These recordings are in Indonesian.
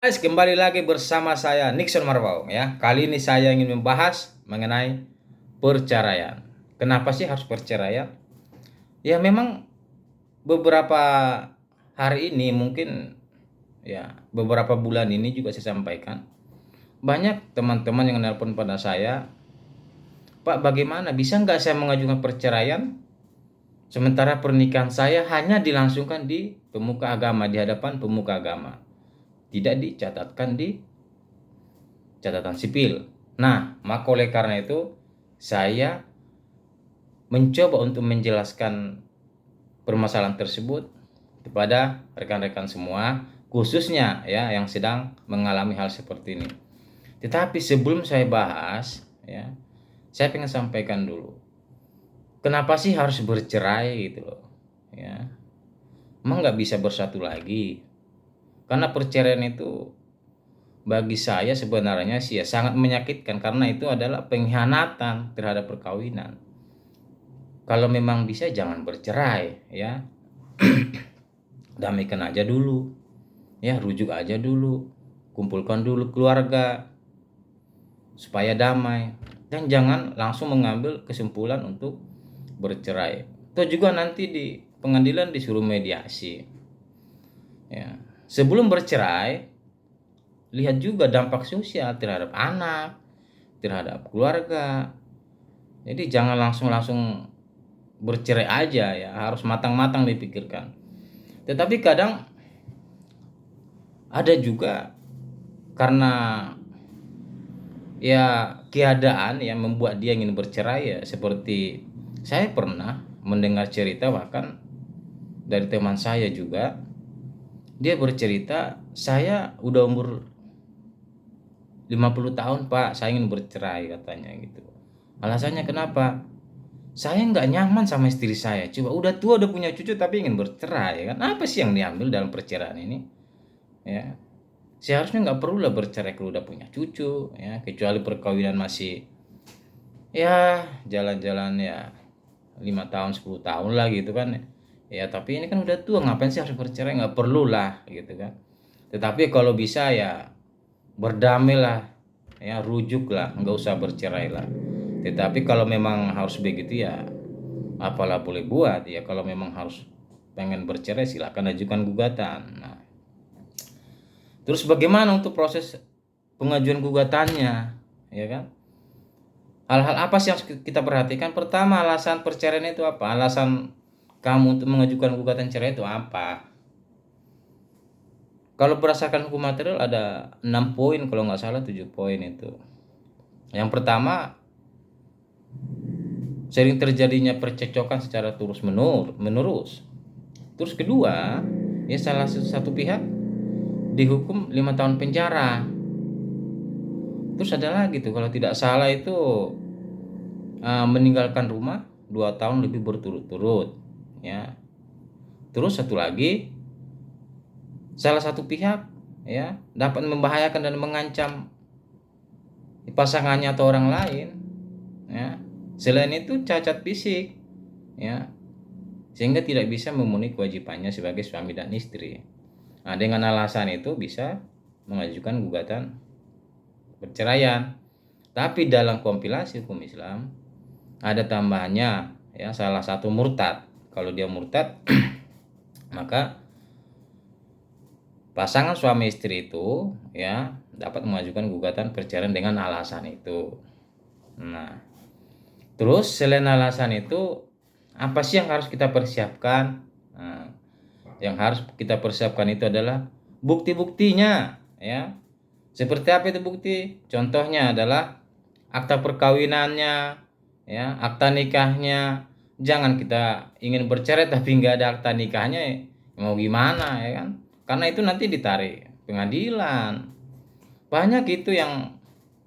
Guys, kembali lagi bersama saya Nixon Marwau ya. Kali ini saya ingin membahas mengenai perceraian. Kenapa sih harus perceraian? Ya memang beberapa hari ini mungkin ya beberapa bulan ini juga saya sampaikan. Banyak teman-teman yang nelpon pada saya, "Pak, bagaimana bisa nggak saya mengajukan perceraian? Sementara pernikahan saya hanya dilangsungkan di pemuka agama, di hadapan pemuka agama. Tidak dicatatkan di catatan sipil." Nah, maka oleh karena itu saya mencoba untuk menjelaskan permasalahan tersebut kepada rekan-rekan semua, khususnya ya yang sedang mengalami hal seperti ini. Tetapi sebelum saya bahas, ya, saya ingin sampaikan dulu, kenapa sih harus bercerai gitu loh, ya. Emang nggak bisa bersatu lagi? Karena perceraian itu bagi saya sebenarnya sih ya sangat menyakitkan karena itu adalah pengkhianatan terhadap perkawinan. Kalau memang bisa jangan bercerai ya, damaikan aja dulu, ya rujuk aja dulu, kumpulkan dulu keluarga supaya damai, dan jangan langsung mengambil kesimpulan untuk bercerai. Itu juga nanti di pengadilan disuruh mediasi. Ya, sebelum bercerai, lihat juga dampak sosial terhadap anak, terhadap keluarga. Jadi jangan langsung bercerai aja ya, harus matang-matang dipikirkan. Tetapi kadang ada juga karena ya keadaan yang membuat dia ingin bercerai ya, seperti saya pernah mendengar cerita bahkan dari teman saya juga, dia bercerita, "Saya udah umur 50 tahun Pak, saya ingin bercerai," katanya gitu. Alasannya kenapa? "Saya nggak nyaman sama istri saya, coba udah tua udah punya cucu tapi ingin bercerai kan, apa sih yang diambil dalam perceraian ini ya. Seharusnya nggak perlu lah bercerai kalau udah punya cucu ya, kecuali perkawinan masih ya jalan-jalan ya 5 tahun 10 tahun lah gitu kan ya, tapi ini kan udah tua ngapain sih harus bercerai, nggak perlu lah gitu kan. Tetapi kalau bisa ya berdamai lah ya, rujuk lah, nggak usah bercerai lah. Tetapi kalau memang harus begitu ya apalah boleh buat ya, kalau memang harus pengen bercerai silakan ajukan gugatan. Nah, terus bagaimana untuk proses pengajuan gugatannya ya kan? Hal-hal apa sih yang harus kita perhatikan? Pertama, alasan perceraian itu apa? Alasan kamu untuk mengajukan gugatan cerai itu apa? Kalau berdasarkan hukum material ada 6 poin, kalau nggak salah 7 poin itu. Yang pertama, sering terjadinya percekcokan secara menerus. Terus kedua, ya salah satu pihak dihukum 5 tahun penjara. Terus ada lagi tuh kalau tidak salah itu meninggalkan rumah 2 tahun lebih berturut-turut ya. Terus satu lagi, salah satu pihak ya dapat membahayakan dan mengancam pasangannya atau orang lain ya. Selain itu cacat fisik ya, sehingga tidak bisa memenuhi kewajibannya sebagai suami dan istri. Nah, dengan alasan itu bisa mengajukan gugatan perceraian. Tapi dalam kompilasi hukum Islam ada tambahannya ya, salah satu murtad. Kalau dia murtad maka pasangan suami istri itu ya dapat mengajukan gugatan perceraian dengan alasan itu. Nah, terus selain alasan itu apa sih yang harus kita persiapkan? Nah, yang harus kita persiapkan itu adalah bukti-buktinya ya. Seperti apa itu bukti? Contohnya adalah akta perkawinannya ya, akta nikahnya. Jangan kita ingin bercerai tapi nggak ada akta nikahnya, mau gimana ya kan? Karena itu nanti ditarik pengadilan. Banyak itu yang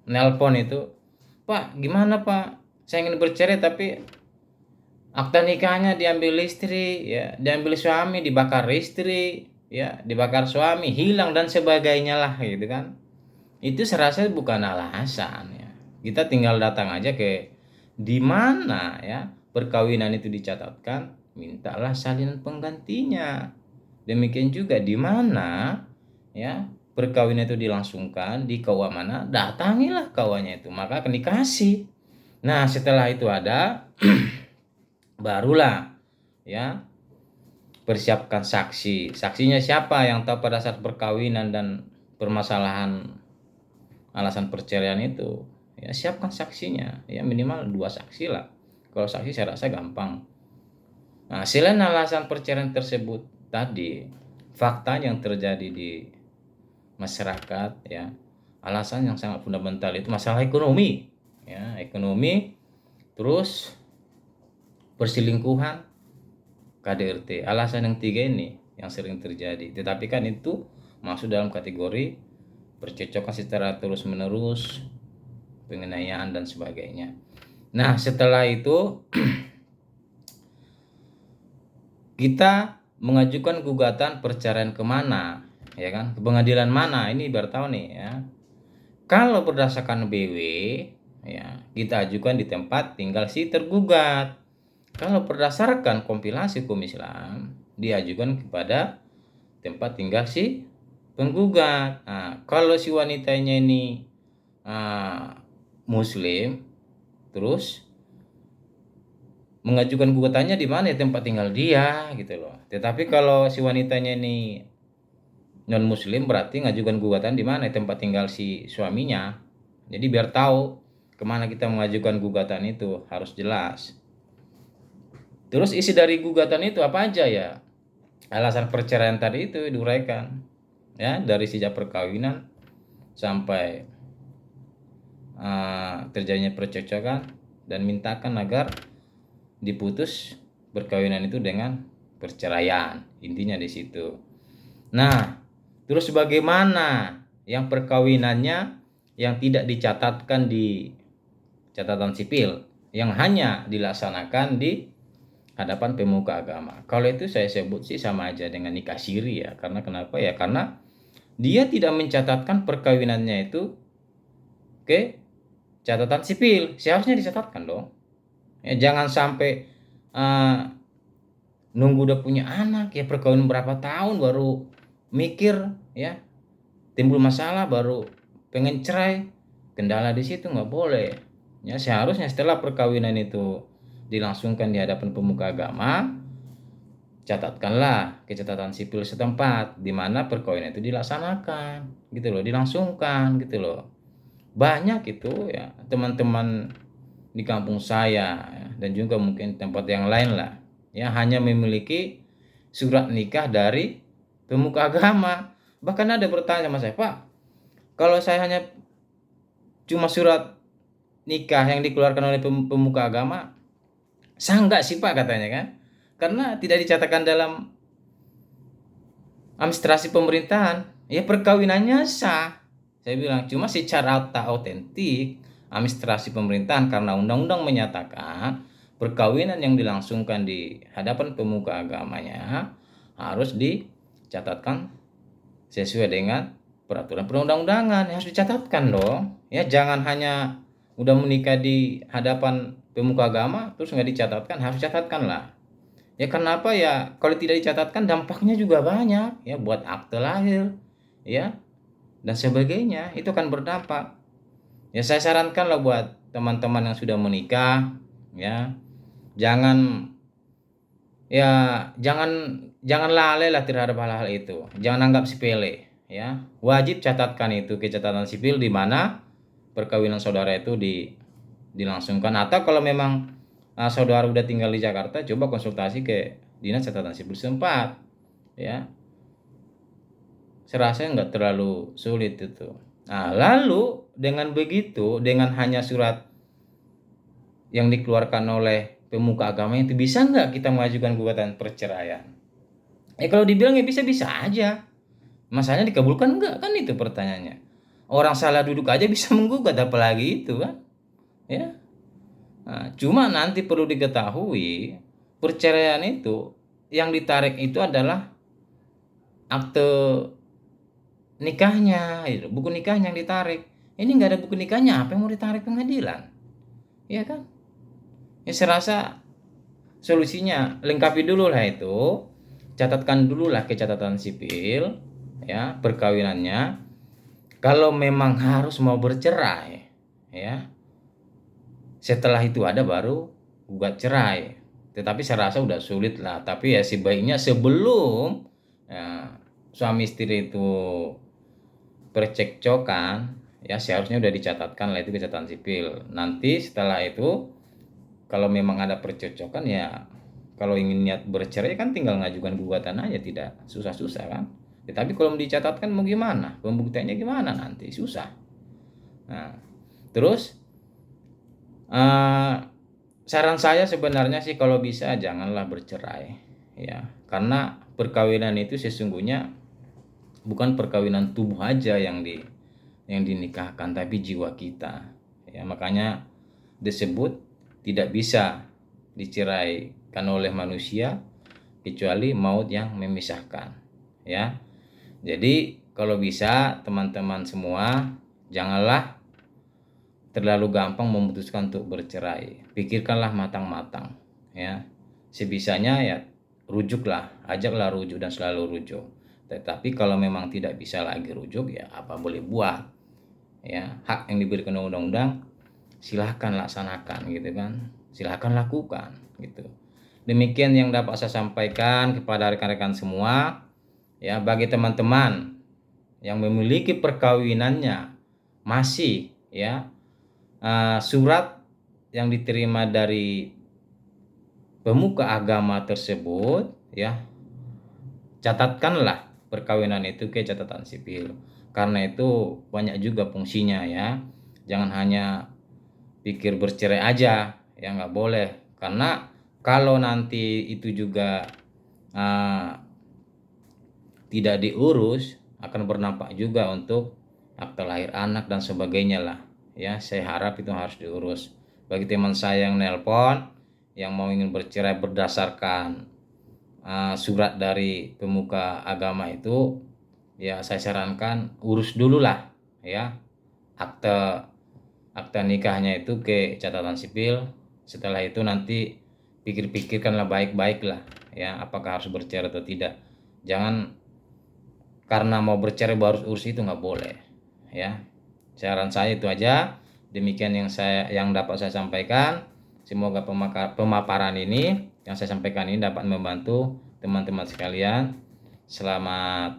nelpon itu, "Pak, gimana Pak? Saya ingin bercerai tapi akta nikahnya diambil istri, ya, diambil suami, dibakar istri, ya, dibakar suami, hilang dan sebagainya lah gitu kan." Itu serasa bukan alasan ya. Kita tinggal datang aja ke di mana ya perkawinan itu dicatatkan, mintalah salinan penggantinya. Demikian juga di mana ya perkawinan itu dilangsungkan di KUA mana, datangilah KUA-nya itu, maka akan dikasih. Nah, setelah itu ada barulah ya persiapkan saksi. Saksinya siapa yang tahu pada saat perkawinan dan permasalahan alasan perceraian itu? Ya, siapkan saksinya. Ya, minimal 2 saksi lah. Kalau saksi saya rasa gampang. Nah, selain alasan perceraian tersebut tadi, fakta yang terjadi di masyarakat ya, alasan yang sangat fundamental itu masalah ekonomi. Ya, ekonomi, terus perselingkuhan, KDRT. Alasan yang 3 ini yang sering terjadi. Tetapi kan itu masuk dalam kategori percecokan secara terus-menerus, penganiayaan dan sebagainya. Nah, setelah itu kita mengajukan gugatan perceraian kemana, ya kan? Ke pengadilan mana? Ini biar tahu nih ya. Kalau berdasarkan BW, ya kita ajukan di tempat tinggal si tergugat. Kalau berdasarkan kompilasi hukum Islam, diajukan kepada tempat tinggal si penggugat. Nah, kalau si wanitanya ini Muslim, terus mengajukan gugatannya di mana ya, tempat tinggal dia gitu loh. Tetapi kalau si wanitanya ini non Muslim, berarti ngajukan gugatan di mana ya, tempat tinggal si suaminya. Jadi biar tahu kemana kita mengajukan gugatan itu harus jelas. Terus isi dari gugatan itu apa aja ya? Alasan perceraian tadi itu diuraikan ya, dari sejak perkawinan sampai terjadinya percocokan, dan mintakan agar diputus perkawinan itu dengan perceraian. Intinya di situ. Nah, terus bagaimana yang perkawinannya yang tidak dicatatkan di catatan sipil, yang hanya dilaksanakan di hadapan pemuka agama? Kalau itu saya sebut sih sama aja dengan nikah siri ya. Karena kenapa ya? Karena dia tidak mencatatkan perkawinannya itu ke catatan sipil. Seharusnya dicatatkan dong. Ya, jangan sampai nunggu udah punya anak ya, perkawinan berapa tahun baru mikir ya, timbul masalah baru pengen cerai. Kendala di situ nggak boleh. Ya, seharusnya setelah perkawinan itu dilangsungkan di hadapan pemuka agama, catatkanlah ke catatan sipil setempat di mana perkawinan itu dilaksanakan, gitu loh, dilangsungkan, gitu loh. Banyak itu ya teman-teman di kampung saya ya, dan juga mungkin tempat yang lain lah ya, hanya memiliki surat nikah dari pemuka agama. Bahkan ada bertanya sama saya, Pak, kalau saya hanya cuma surat nikah yang dikeluarkan oleh pemuka agama, sah nggak sih Pak, katanya kan? Karena tidak dicatatkan dalam administrasi pemerintahan. Ya, perkawinannya sah. Saya bilang cuma secara tak autentik administrasi pemerintahan, karena undang-undang menyatakan perkawinan yang dilangsungkan di hadapan pemuka agamanya harus dicatatkan sesuai dengan peraturan perundang-undangan. Harus dicatatkan dong. Ya, jangan hanya udah menikah di hadapan pemuka agama terus nggak dicatatkan. Harus dicatatkan lah. Ya, kenapa ya? Kalau tidak dicatatkan dampaknya juga banyak ya, buat akte lahir ya dan sebagainya, itu akan berdampak. Ya, saya sarankan lah buat teman-teman yang sudah menikah ya, jangan jangan lalai lah terhadap hal-hal itu. Jangan anggap sepele ya. Wajib catatkan itu ke catatan sipil di mana perkawinan saudara itu dilangsungkan. Atau kalau memang saudara udah tinggal di Jakarta, coba konsultasi ke dinas catatan sipil setempat ya. Serasa nggak terlalu sulit itu. Nah, lalu dengan begitu, dengan hanya surat yang dikeluarkan oleh pemuka agama itu, bisa nggak kita mengajukan gugatan perceraian? Kalau dibilang ya bisa-bisa aja. Masalahnya dikabulkan nggak, kan itu pertanyaannya. Orang salah duduk aja bisa menggugat, apalagi itu kan ya. Nah, cuma nanti perlu diketahui, perceraian itu yang ditarik itu adalah akte nikahnya, itu buku nikahnya yang ditarik. Ini nggak ada buku nikahnya, apa yang mau ditarik pengadilan? Ya kan? Ya, saya rasa solusinya lengkapi dulu lah itu, catatkan dulu lah ke catatan sipil ya perkawinannya. Kalau memang harus mau bercerai, ya, setelah itu ada baru gugat cerai. Tetapi saya rasa udah sulit lah. Tapi ya sebaiknya sebelum ya, suami istri itu percekcokan, ya seharusnya udah dicatatkan lah itu ke catatan sipil. Nanti setelah itu kalau memang ada percekcokan ya, kalau ingin niat bercerai kan tinggal ngajukan gugatan aja, tidak susah-susah kan. Tetapi kalau dicatatkan mau gimana? Pembuktiannya gimana nanti? Susah. Nah, terus saran saya sebenarnya sih kalau bisa janganlah bercerai, ya. Karena perkawinan itu sesungguhnya bukan perkawinan tubuh aja yang dinikahkan, tapi jiwa kita. Ya, makanya disebut tidak bisa diceraikan oleh manusia kecuali maut yang memisahkan, ya. Jadi kalau bisa teman-teman semua janganlah terlalu gampang memutuskan untuk bercerai. Pikirkanlah matang-matang, ya. Sebisanya ya rujuklah, ajaklah rujuk dan selalu rujuk. Tetapi kalau memang tidak bisa lagi rujuk ya apa boleh buat. Ya, hak yang diberikan undang-undang silahkan laksanakan gitu kan. Silahkan lakukan gitu. Demikian yang dapat saya sampaikan kepada rekan-rekan semua. Ya, bagi teman-teman yang memiliki perkawinannya masih ya surat yang diterima dari pemuka agama tersebut, ya catatkanlah perkawinan itu ke catatan sipil, karena itu banyak juga fungsinya, ya. Jangan hanya pikir bercerai aja, ya nggak boleh, karena kalau nanti itu juga tidak diurus akan berdampak juga untuk akta lahir anak dan sebagainya lah, ya. Saya harap itu harus diurus. Bagi teman saya yang nelpon yang mau ingin bercerai berdasarkan surat dari pemuka agama itu, ya saya sarankan urus dulu lah, ya, akte nikahnya itu ke catatan sipil. Setelah itu nanti pikir-pikirkanlah baik-baik lah, ya, apakah harus bercerai atau tidak. Jangan karena mau bercerai baru urus itu, nggak boleh, ya. Saran saya itu aja. Demikian yang dapat saya sampaikan. Semoga pemaparan ini yang saya sampaikan ini dapat membantu teman-teman sekalian. Selamat